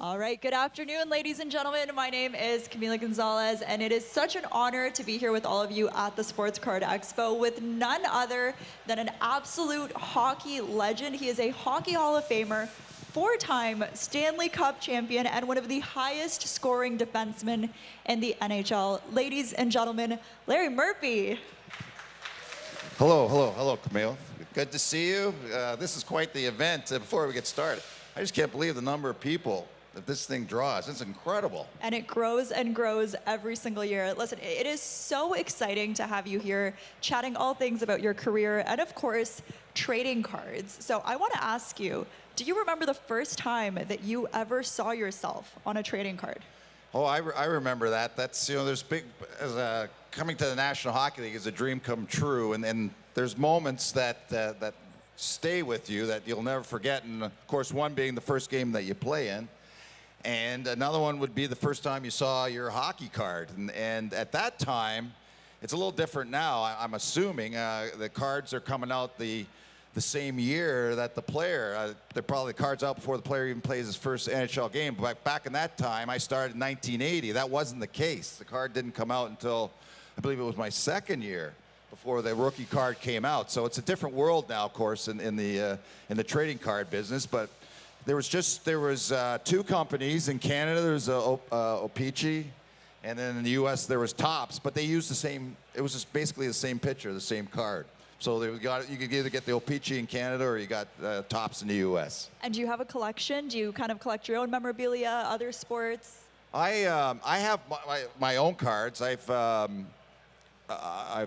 All right, good afternoon, ladies and gentlemen. My name is Camila Gonzalez, and it is such an honor to be here with all of you at the Sports Card Expo with none other than an absolute hockey legend. He is a Hockey Hall of Famer, four-time Stanley Cup champion, and one of the highest scoring defensemen in the NHL. Ladies and gentlemen, Larry Murphy. Hello, Camille. Good to see you. This is quite the event. Before we get started, I just can't believe the number of people that this thing draws. It's incredible. And it grows and grows every single year. Listen, it is so exciting to have you here chatting all things about your career and, of course, trading cards. So I want to ask you, do you remember the first time that you ever saw yourself on a trading card? Oh, I remember that. That's, there's big, coming to the National Hockey League is a dream come true. And there's moments that stay with you that you'll never forget. And of course, one being the first game that you play in. And another one would be the first time you saw your hockey card. And at that time, it's a little different now. I'm assuming the cards are coming out the same year that the player, they're probably cards out before the player even plays his first NHL game. But back in that time, I started in 1980. That wasn't the case. The card didn't come out until, I believe it was my second year before the rookie card came out. So it's a different world now, of course, in the trading card business. But there was two companies in Canada. There was O-Pee-Chee, and then in the U.S. there was Topps. But they used the same. It was just basically the same picture, the same card. So you could either get the O-Pee-Chee in Canada or you got Topps in the U.S. And do you have a collection? Do you kind of collect your own memorabilia, other sports? I have my own cards. I've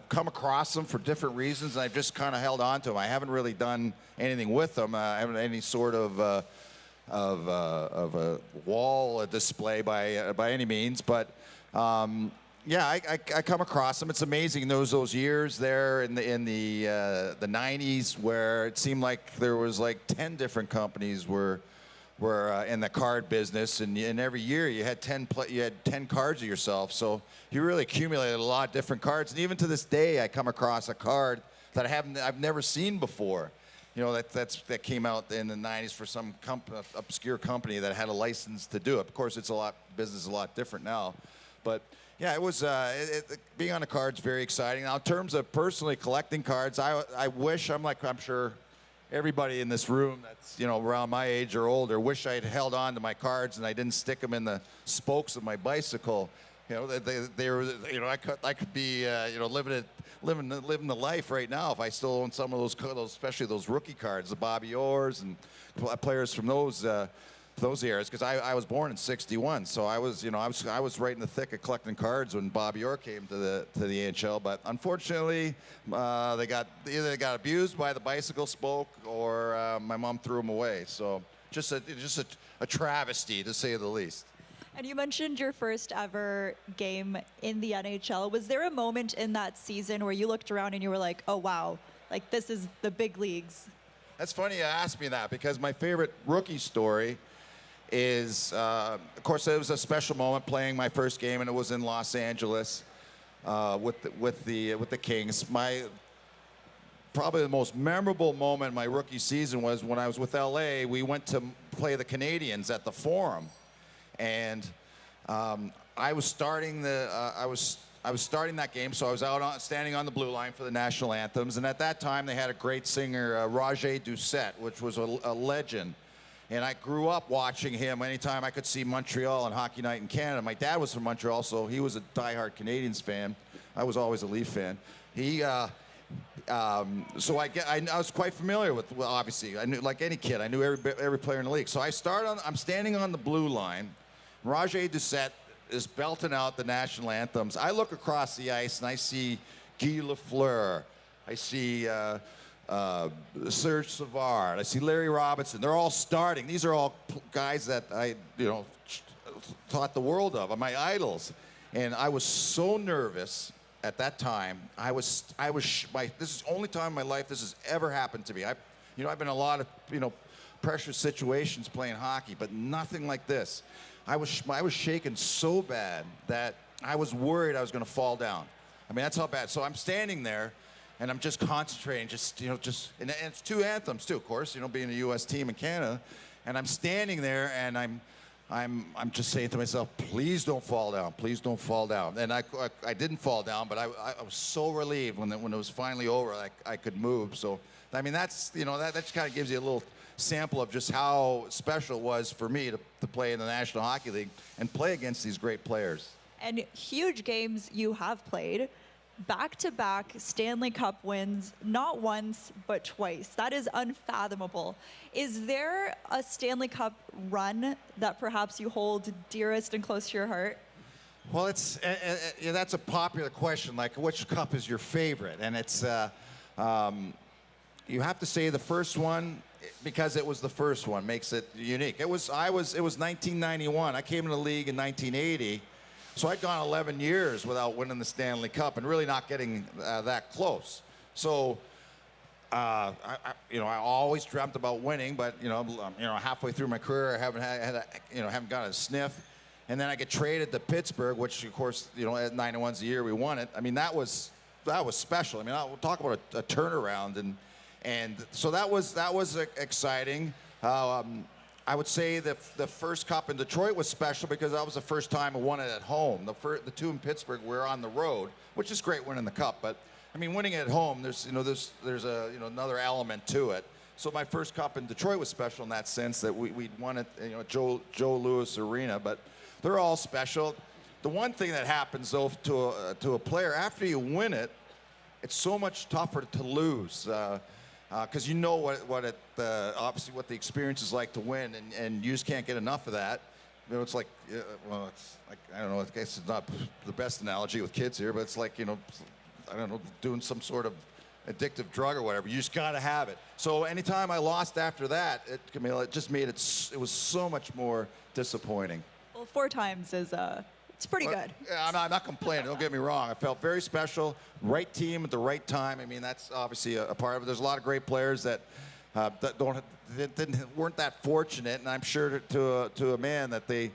come across them for different reasons, and I've just kind of held on to them. I haven't really done anything with them. I haven't any sort of a wall display by any means, but yeah, I come across them. It's amazing those years there in the 90s where it seemed like there was like 10 different companies were in the card business, and every year you had 10 cards of yourself. So you really accumulated a lot of different cards. And even to this day, I come across a card that I've never seen before. That came out in the 90s for some obscure company that had a license to do it. Of course, business is a lot different now, but yeah, it was being on the cards very exciting. Now, in terms of personally collecting cards, I wish I'm sure everybody in this room that's around my age or older wish I had held on to my cards and I didn't stick them in the spokes of my bicycle. I could be living the life right now if I still own some of those, especially those rookie cards, the Bobby Orrs and players from those eras, because I was born in '61, so I was right in the thick of collecting cards when Bobby Orr came to the NHL. But unfortunately, they got abused by the bicycle spoke, or my mom threw them away. So just a travesty, to say the least. And you mentioned your first ever game in the NHL. Was there a moment in that season where you looked around and you were like, oh wow, like this is the big leagues? That's funny you asked me that, because my favorite rookie story is, of course, it was a special moment playing my first game, and it was in Los Angeles with the Kings. Probably the most memorable moment in my rookie season was when I was with LA. We went to play the Canadiens at the Forum, and I was starting that game, so I was standing on the blue line for the national anthems. And at that time, they had a great singer, Roger Doucette, which was a legend. And I grew up watching him anytime I could see Montreal and Hockey Night in Canada. My dad was from Montreal, so he was a diehard Canadiens fan. I was always a Leaf fan. So I was quite familiar with, well, obviously, I knew, like any kid, I knew every player in the league. So I'm standing on the blue line. Roger Doucette is belting out the national anthems. I look across the ice and I see Guy Lafleur. I see Serge Savard. I see Larry Robinson. They're all starting. These are all guys that I, thought the world of, my idols. And I was so nervous at that time. This is the only time in my life this has ever happened to me. I've been in a lot of, pressure situations playing hockey, but nothing like this. I was shaking so bad that I was worried I was going to fall down. I mean, that's how bad. So I'm standing there, and I'm just concentrating, and it's two anthems too, of course, being a U.S. team in Canada, and I'm standing there, and I'm I'm just saying to myself, please don't fall down. Please don't fall down. And I didn't fall down, but I was so relieved when it was finally over. I could move. So I mean, that's that just kind of gives you a little sample of just how special it was for me to play in the National Hockey League and play against these great players. And huge games you have played. Back-to-back Stanley Cup wins, not once, but twice. That is unfathomable. Is there a Stanley Cup run that perhaps you hold dearest and close to your heart? Well, that's a popular question. Like, which cup is your favorite? And it's you have to say the first one because it was the first one makes it unique. It was 1991. I came in the league in 1980. So I'd gone 11 years without winning the Stanley Cup and really not getting that close. So, I always dreamt about winning, but halfway through my career, I haven't got a sniff. And then I get traded to Pittsburgh, which of course, at 91's the year we won it. I mean, that was special. I mean, we'll talk about a turnaround, and so that was exciting. I would say the first cup in Detroit was special because that was the first time I won it at home. The two in Pittsburgh were on the road, which is great winning the cup. But I mean, winning it at home, there's another element to it. So my first cup in Detroit was special in that sense that we won it, at Joe Louis Arena. But they're all special. The one thing that happens though to a player after you win it, it's so much tougher to lose. Because obviously what the experience is like to win, and you just can't get enough of that. It's like, it's like, I don't know, I guess it's not the best analogy with kids here, but it's like, I don't know, doing some sort of addictive drug or whatever. You just got to have it. So anytime I lost after that, Camille, it just made it was so much more disappointing. Well, 4 times is it's pretty good. Yeah, I'm not complaining. Don't get me wrong. I felt very special. Right team at the right time. I mean, that's obviously a part of it. There's a lot of great players that weren't that fortunate, and I'm sure to a man that they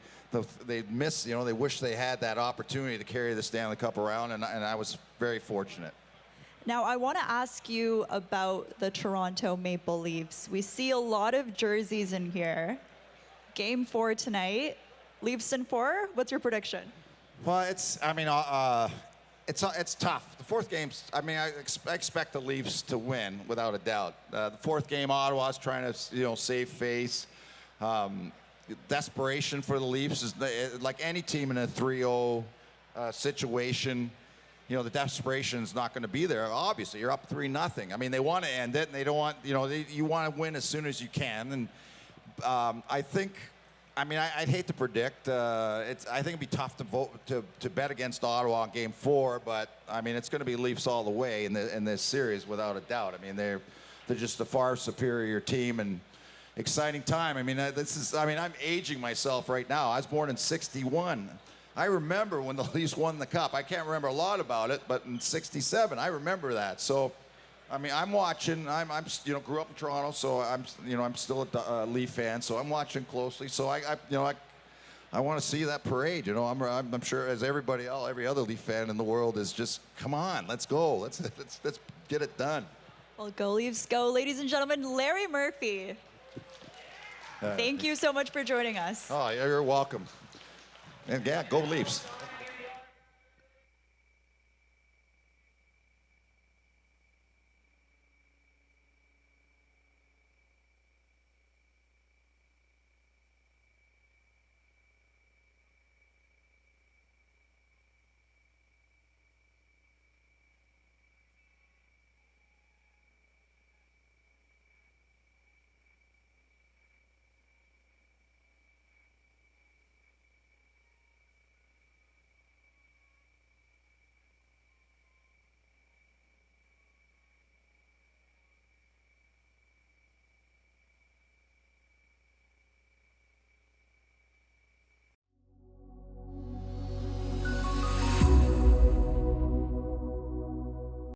miss. They wish they had that opportunity to carry the Stanley Cup around, and I was very fortunate. Now, I want to ask you about the Toronto Maple Leafs. We see a lot of jerseys in here. Game 4 tonight. Leafs in 4. What's your prediction? Well, it's tough. The fourth game's, I expect the Leafs to win without a doubt. The fourth game, Ottawa's trying to, save face. Desperation for the Leafs is like any team in a 3-0 situation. The desperation is not going to be there. Obviously, you're up 3-0. I mean, they want to end it, and they don't want, you want to win as soon as you can. And I think. I'd hate to predict. I think it'd be tough to bet against Ottawa in Game 4, but it's going to be Leafs all the way in this series without a doubt. They're just a far superior team and exciting time. I'm aging myself right now. I was born in '61. I remember when the Leafs won the Cup. I can't remember a lot about it, but in '67, I remember that. So. I'm watching. I'm grew up in Toronto, so I'm still a Leaf fan. So I'm watching closely. So I want to see that parade. I'm sure as every other Leaf fan in the world is just, come on, let's go, let's get it done. Well, go Leafs, go, ladies and gentlemen. Larry Murphy. Thank you so much for joining us. Oh, you're welcome. And yeah, go Leafs.